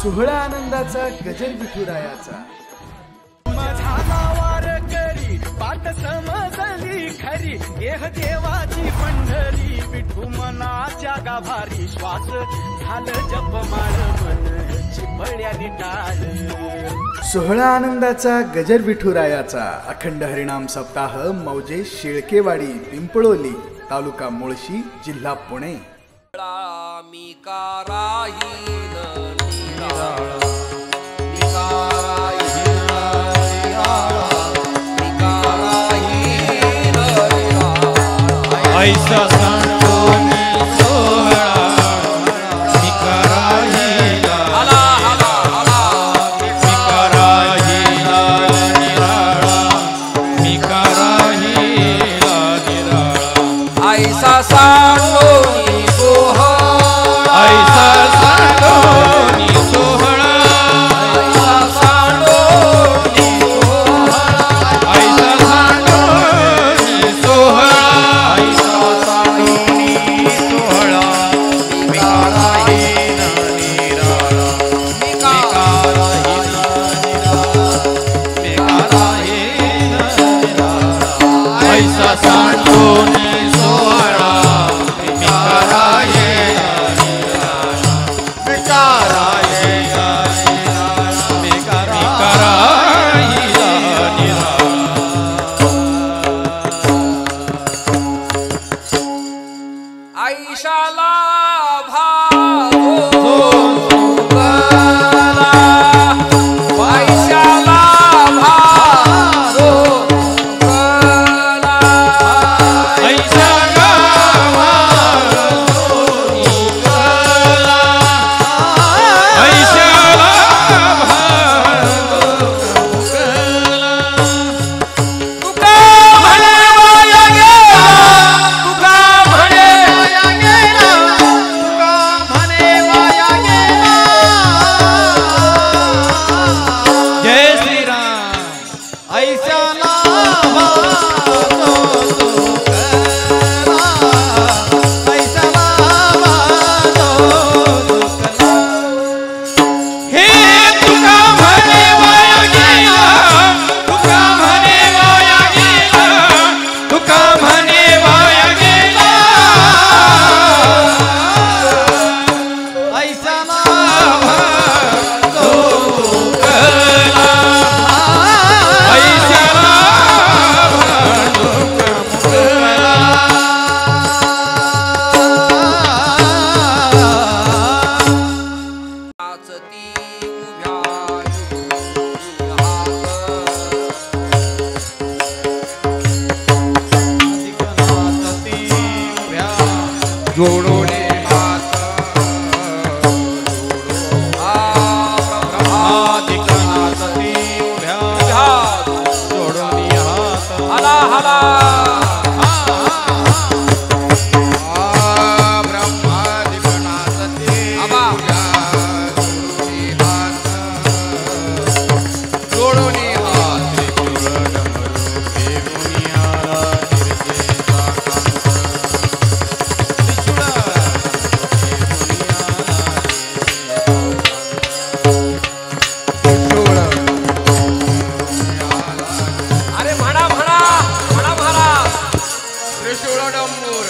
सोहळा आनंदाचा गजर विठुरायाचा पाठ समजली खरी देह देवाची पंढरी विठू मनाच्या गाभारी श्वास झालं जपमाळ मन चिपळ्यानी टाळ सोहळा आनंदाचा गजर विठुरायाचा अखंड हरिनाम सप्ताह मौजे शेळकेवाडी पिंपळोली तालुका मुळशी जिल्हा पुणे। ऐसा सांडोनी सोहळा मी करायला मी करायला निराळा मी करायला निराळा ऐसा सांडोनी सोहळा ऐसा सांडोनी सोहळा ऐसा सांडोनी सोहळा ऐसा सांडोनी सोहळा सांडोनी सोहळा मी करायला मी करायला मी करायला आईशाला जोडोने हात ब्रह्मादिकनाथ ती उभ्या जोडोनी हात हला हला ब्रह्मादिकनाथ ती उभ्या जोडोनी हात त्रिशूळ डंबूर